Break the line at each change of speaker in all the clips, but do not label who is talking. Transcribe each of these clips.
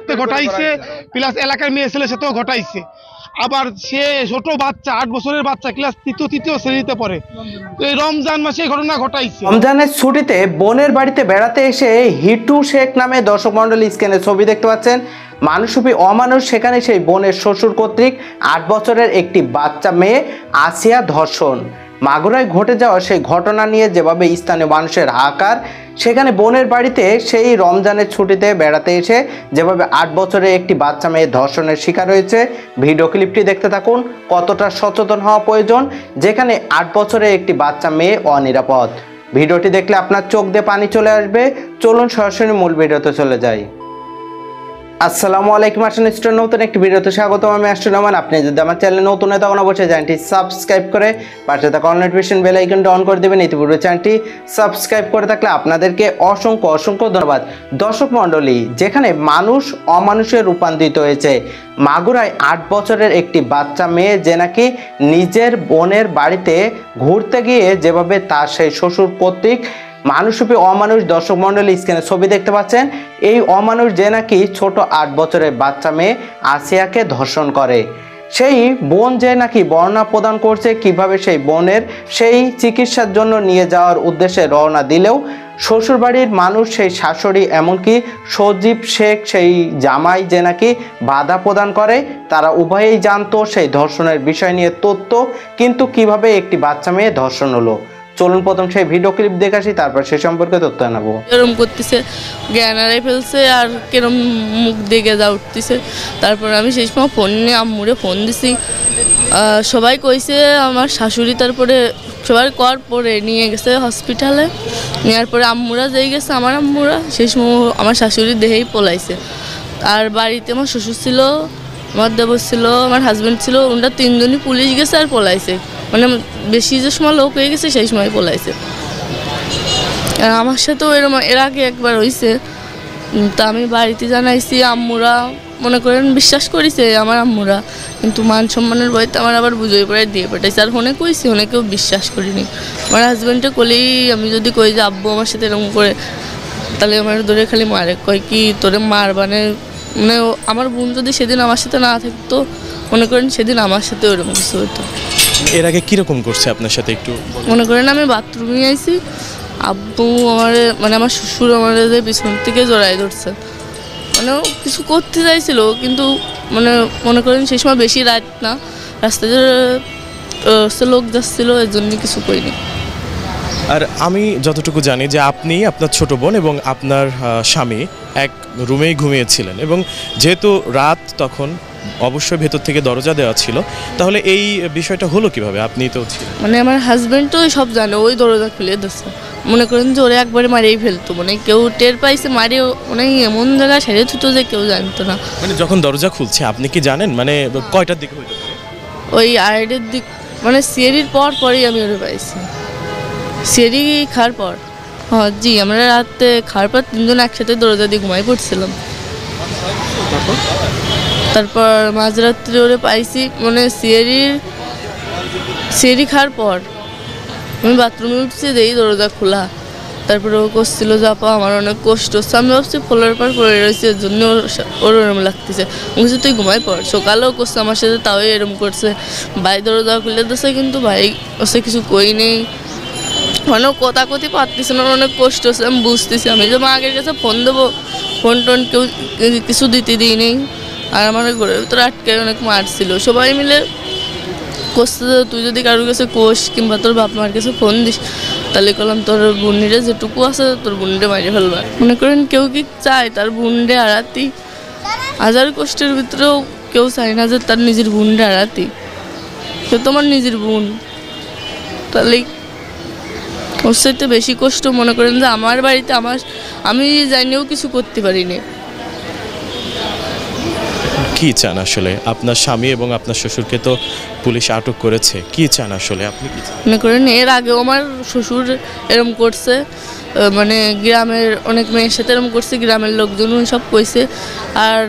সাথে ঘটাইছে, প্লাস এলাকার মেয়ে ছেলের সাথেও ঘটাইছে। আবার সে ছোট বাচ্চা, 8 বছরের বাচ্চা, ক্লাস তৃতীয় শ্রেণীতে পড়ে। তো এই রমজান মাসে এই ঘটনা ঘটাইছে।
রমজানের ছুটিতে বোনের বাড়িতে বেড়াতে এসে হিটু শেখ নামে দর্শক মন্ডলী স্ক্রিনে ছবি দেখতে পাচ্ছেন। মানুষরূপী অমানুষ সেখানে সেই বোনের শ্বশুর কর্তৃক 8 বছরের একটি বাচ্চা মেয়ে আসিয়া ধর্ষণ। মাগুরায় ঘটে যাওয়া সেই ঘটনা নিয়ে যেভাবে স্থানীয় মানুষের হাহাকার, সেখানে বোনের বাড়িতে সেই রমজানের ছুটিতে বেড়াতে এসে যেভাবে 8 বছরের একটি বাচ্চা মেয়ে ধর্ষণের শিকার হয়েছে। ভিডিও ক্লিপটি দেখতে থাকুন। কতটা সচেতন হওয়া প্রয়োজন, যেখানে 8 বছরের একটি বাচ্চা মেয়ে অনিরাপদ। ভিডিওটি দেখলে আপনার চোখ দিয়ে পানি চলে আসবে। চলুন সরাসরি মূল ভিডিওতে চলে যাই। আসসালামু আলাইকুম, আসলে নতুন একটি ভিডিওতে স্বাগতম। আমি আসলে নোমান। আপনি যদি আমার চ্যানেলে নতুন হয় তখন অবশ্যই চ্যানেলটি সাবস্ক্রাইব করে পাশে থাকা নোটিফিকেশন বেল আইকনটা অন করে দেবেন। ইতিপূর্বে চ্যানেলটি সাবস্ক্রাইব করে থাকলে আপনাদেরকে অসংখ্য ধন্যবাদ। দর্শক মণ্ডলী, যেখানে মানুষ অমানুষে রূপান্তরিত হয়েছে। মাগুরায় 8 বছরের একটি বাচ্চা মেয়ে যে নাকি নিজের বোনের বাড়িতে ঘুরতে গিয়ে যেভাবে তার সেই শ্বশুর কর্তৃক মানুষরূপী অমানুষ, দর্শক মন্ডলী স্ক্রিনে ছবি দেখতে পাচ্ছেন, এই অমানুষ যে নাকি ছোট 8 বছরের বাচ্চা মেয়ে আসিয়াকে ধর্ষণ করে। সেই বোন যে নাকি বর্ণনা প্রদান করছে কিভাবে সেই বোনের সেই চিকিৎসার জন্য নিয়ে যাওয়ার উদ্দেশ্যে রওনা দিলেও শ্বশুরবাড়ির মানুষ, সেই শাশুড়ি, এমনকি সজীব শেখ সেই জামাই যে নাকি বাধা প্রদান করে। তারা উভয়েই জানতো সেই ধর্ষণের বিষয় নিয়ে তথ্য, কিন্তু কিভাবে একটি বাচ্চা মেয়ে ধর্ষণ হলো। চলুন প্রথম সেই ভিডিও ক্লিপ দেখে আসি, তারপর সে সম্পর্কে তথ্য জানাবো।
এরকম করতেছে, জ্ঞান হারাই ফেলছে, আর কেরম মুখ দেখে যা উঠতেছে। তারপর আমি সেই সময় ফোন নিয়ে আম্মুরে ফোন দিছি। সবাই কইছে, আমার শাশুড়ি তারপরে সবাই কর পরে নিয়ে গেছে হসপিটালে। নেওয়ার পরে আম্মুরা যেই গেছে, আমার আম্মুরা সেই সময় আমার শাশুড়ি দেহেই পলাইছে। আর বাড়িতে আমার শ্বশুর ছিল, আমার দেবর ছিল, আমার হাজব্যান্ড ছিল, ওনারা 3 জনই পুলিশ গেছে আর পলাইছে। মানে বেশি যে সময় লোক হয়ে গেছে সেই সময় পলাইছে। আর আমার সাথেও এরকম এর আগে একবার হয়েছে। তা আমি বাড়িতে জানাইছি, আম্মুরা মনে করেন বিশ্বাস করেছে আমার আম্মুরা, কিন্তু মান সম্মানের ভয়তে আমার আবার বুঝিয়ে পড়ে দিয়ে পাঠাইছে। আর ফোনে কইছি, অনেকেও বিশ্বাস করিনি। আমার হাজব্যান্ডে কলেই আমি যদি কই যে আব্বু আমার সাথে এরকম করে, তাহলে আমার ধরে খালি মারে, কয় কি তোরে মার মানে আমার বোন যদি সেদিন আমার সাথে না থাকতো, মনে করেন সেদিন আমার সাথে ওরকম কিছু হতো।
এর আগে কিরকম করছে আপনার সাথে একটু
মনে করেন আমি বাথরুমে আইছি, আব্বু আমার মানে আমার শ্বশুর আমার পিছন থেকে জড়াই ধরছে। মানে কিছু করতে চাইছিল, কিন্তু মনে করেন সেই সময় বেশি রাত না, রাস্তায় লোক যাচ্ছিল, এর জন্য কিছু করিনি।
আর আমি যতটুকু জানি যে আপনি, আপনার ছোট বোন এবং আপনার স্বামী এক রুমেই ঘুমিয়েছিলেন, এবং যেহেতু রাত তখন অবশ্যই ভেতর থেকে দরজা দেওয়া ছিল, তাহলে এই বিষয়টা হলো কিভাবে? আপনি তো ছিলেন,
মানে আমার হাজব্যান্ড তো সব জানে, ওই দরজা খুলে দিচ্ছে। মনে করেন যে ওরে একবারে মারিয়ে ফেলতো, মানে কেউ টের পাইছে মারে, মানে এমন জায়গায় সেরে থুতো যে কেউ জানতো না।
মানে যখন দরজা খুলছে আপনি কি জানেন মানে কয়টার দিকে হইতে পারে?
ওই 8-এর দিক, মানে সিঁড়ির পরই আমি ওরে পাইছি। সিঁড়ি খাওয়ার পর, হ্যাঁ জি, আমরা রাতে খাওয়ার পর 3 জন একসাথে দরজা দিয়ে ঘুমাই পড়ছিলাম। তারপর মাঝরাত্রে ওরে পাইছি, মানে সিঁড়ি খাওয়ার পর আমি বাথরুমে উঠছি, যেই দরজা খোলা। তারপরে ও করছিল যে আপা আমার অনেক কষ্ট হচ্ছে। আমি ভাবছি ফোলার পর পড়ে রয়েছে, এর জন্য ওর এরম লাগতেছে। বলছি তুই ঘুমাই পড়। সকালেও করছে আমার সাথে, তাও এরম করছে। ভাই দরজা খুলে দিচ্ছে, কিন্তু ভাই ওসে কিছু কই নেই, মানে কথা পারতেছে না, অনেক কষ্ট হচ্ছে। আমি বুঝতেছি, আমি যে মা আগের কাছে ফোন দেবো, ফোন কেউ কিছু দিতে দিই নেই। আর আমার ঘরের ভিতরে আটকে অনেক মারছিল। সবাই মিলে কষতে, তুই যদি কারোর কাছে কোষ কিংবা তোর বাপ মার কাছে ফোন দিস, তাহলে করলাম তোর বোনরে যেটুকু আছে তোর বোনরে মারিয়ে ফেলবে। মনে করেন কেউ কি চায় তার বোনরে হারাতি? 1000 কষ্টের ভিতরেও কেউ চায় না যে তার নিজের বোনরে হারাতি। সে তোমার নিজের বোন, তাহলে ওর সাথে বেশি কষ্ট। মনে করেন যে আমার বাড়িতে আমি জানিও কিছু করতে পারিনি।
কি চান আসলে? আপনার স্বামী এবং আপনার শ্বশুরকে তো পুলিশ আটক করেছে, কি চান আসলে আপনি? কি
মনে করেন এর আগেও আমার শ্বশুর এরম করছে, মানে গ্রামের অনেক মেয়ের সাথে এরম করছে, গ্রামের লোকজন সব কইছে। আর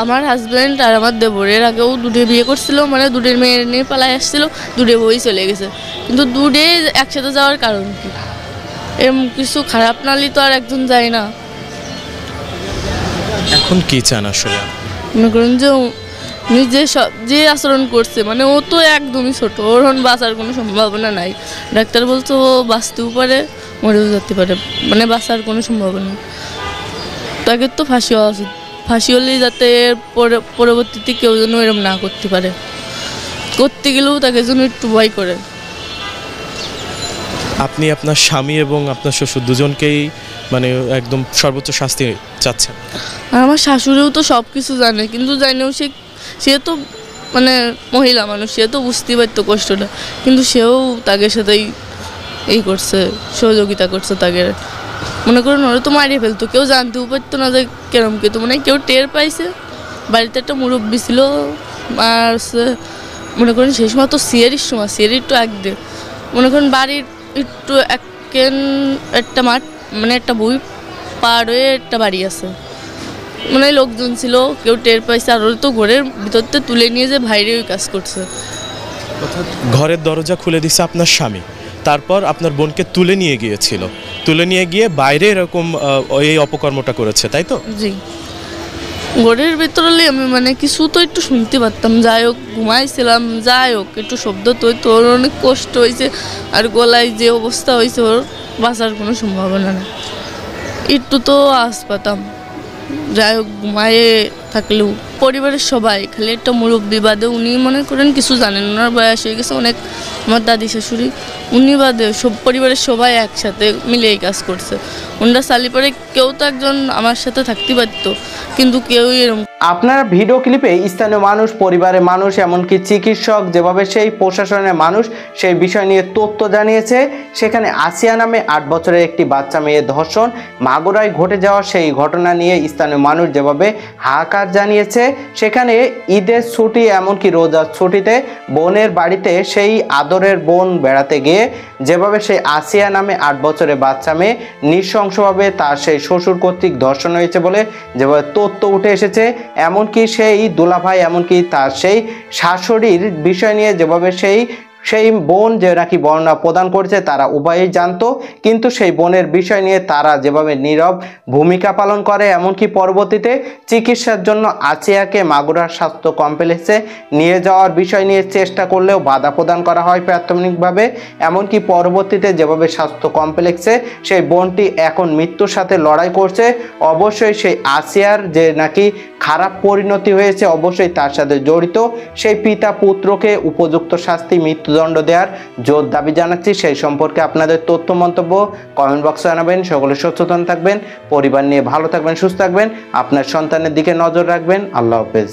আমার হাজব্যান্ড আর আমার দেবর এর আগেও 2টে বিয়ে করছিল, মানে 2টের মেয়ের নিয়ে পালায় আসছিল, 2টে বই চলে গেছে। কিন্তু 2টে একসাথে যাওয়ার কারণ কি? এরম কিছু খারাপ নালি তো আর একজন যায় না।
এখন কি চান আসলে?
মনে করেন যে উনি যে আচরণ করছে, মানে ও তো একদমই ছোট, ওর এখন বাঁচার কোনো সম্ভাবনা নাই। ডাক্তার বলছে ও বাঁচতেও পারে, মরেও যেতে পারে, মানে বাঁচার কোনো সম্ভাবনা নেই। তাকে তো ফাঁসি হওয়া উচিত। ফাঁসি হলেই যাতে পরবর্তীতে কেউ যেন এরকম না করতে পারে, করতে গেলেও তাকে যেন একটু ভয় করে।
আপনি আপনার স্বামী এবং আপনার শ্বশুর দুজনকেই মানে একদম সর্বোচ্চ শাস্তি চাচ্ছেন?
আর আমার শাশুড়িও তো সব কিছু জানে, কিন্তু জানেও সে তো মানে মহিলা মানুষ, সে তো বুঝতেই পারতো কষ্টটা, কিন্তু সেও তাকে সাথেই এই করছে, সহযোগিতা করছে তাকে। মনে করেন ওরা তো মারিয়ে ফেলতো, কেউ জানতেও পারতো না যে কেরম কে, তো মানে কেউ টের পাইছে। বাড়িতে একটা মুরব্বী ছিল, আর মনে করেন সেই সময় তো সিয়ারির সময়, সিয়ারি একটু একদিন মনে করেন বাড়ির একটু একটা মাঠ, মানে একটা বই পার হয়ে একটা বাড়ি আছে, মানে লোকজন ছিল, কেউ টের পাইছে, আর ওরা তো ঘরের ভিতরতে তুলে নিয়ে যে বাইরে ওই কাজ করছে।
অর্থাৎ ঘরের দরজা খুলে দিছে আপনার স্বামী, তারপর আপনার বোনকে তুলে নিয়ে গিয়েছিল, তুলে নিয়ে গিয়ে বাইরে এরকম এই অপকর্মটা করেছে, তাই তো?
জি, ঘরের ভিতরে আমি মানে কিছু তো একটু শুনতে পারতাম, যাই হোক ঘুমাইছিলাম, যাই হোক একটু শব্দ তো ওর অনেক কষ্ট হয়েছে, আর গলায় যে অবস্থা হয়েছে ওর বাঁচার কোনো সম্ভাবনা নেই। একটু তো আশ পাতাম, যাই হোক ঘুমায়ে থাকলেও পরিবারের সবাই, খালি একটা মুরব্বী বাদে, উনি মনে করেন কিছু জানেন, ওনার বয়স হয়ে গেছে অনেক, আমার দাদি শাশুড়ি, উনি বাদে সব পরিবারের সবাই একসাথে মিলে এই কাজ করছে। ওনারা সালি পরে কেউ তো একজন আমার সাথে থাকতে পারতো, কিন্তু কেউই এরকম।
আপনারা ভিডিও ক্লিপে স্থানীয় মানুষ, পরিবারের মানুষ, এমনকি চিকিৎসক, যেভাবে সেই প্রশাসনের মানুষ সেই বিষয় নিয়ে তথ্য জানিয়েছে, সেখানে আসিয়া নামে 8 বছরের একটি বাচ্চা মেয়ে ধর্ষণ মাগুরায় ঘটে যাওয়া সেই ঘটনা নিয়ে স্থানীয় মানুষ যেভাবে হাহাকার জানিয়েছে, সেখানে ঈদের ছুটি এমনকি রোজার ছুটিতে বোনের বাড়িতে সেই আদরের বোন বেড়াতে গিয়ে যেভাবে সেই আসিয়া নামে 8 বছরের বাচ্চা মেয়ে নৃশংসভাবে তার সেই শ্বশুর কর্তৃক ধর্ষণ হয়েছে বলে যেভাবে তথ্য উঠে এসেছে, এমনকি সেই দুলাভাই, এমনকি তার সেই শাশুড়ির বিষয় নিয়ে যেভাবে সেই বোন যে নাকি বর্ণনা প্রদান করেছে, তারা উভয়ই জানতো, কিন্তু সেই বোনের বিষয় নিয়ে তারা যেভাবে নীরব ভূমিকা পালন করে, এমনকি পরবর্তীতে চিকিৎসার জন্য আসিয়াকে মাগুরার স্বাস্থ্য কমপ্লেক্সে নিয়ে যাওয়ার বিষয় নিয়ে চেষ্টা করলেও বাধা প্রদান করা হয় প্রাথমিকভাবে, এমনকি পরবর্তীতে যেভাবে স্বাস্থ্য কমপ্লেক্সে সেই বোনটি এখন মৃত্যুর সাথে লড়াই করছে, অবশ্যই সেই আসিয়ার যে নাকি খারাপ পরিণতি হয়েছে অবশ্যই তার সাথে জড়িত। সেই পিতা পুত্রকে উপযুক্ত শাস্তি, মৃত্যুদণ্ড দেওয়ার জোর দাবি জানাচ্ছি। সেই সম্পর্কে আপনাদের তথ্য মন্তব্য কমেন্ট বক্সে জানাবেন। সকলে সচেতন থাকবেন, পরিবার নিয়ে ভালো থাকবেন, সুস্থ থাকবেন, আপনার সন্তানের দিকে নজর রাখবেন। আল্লাহ হাফেজ।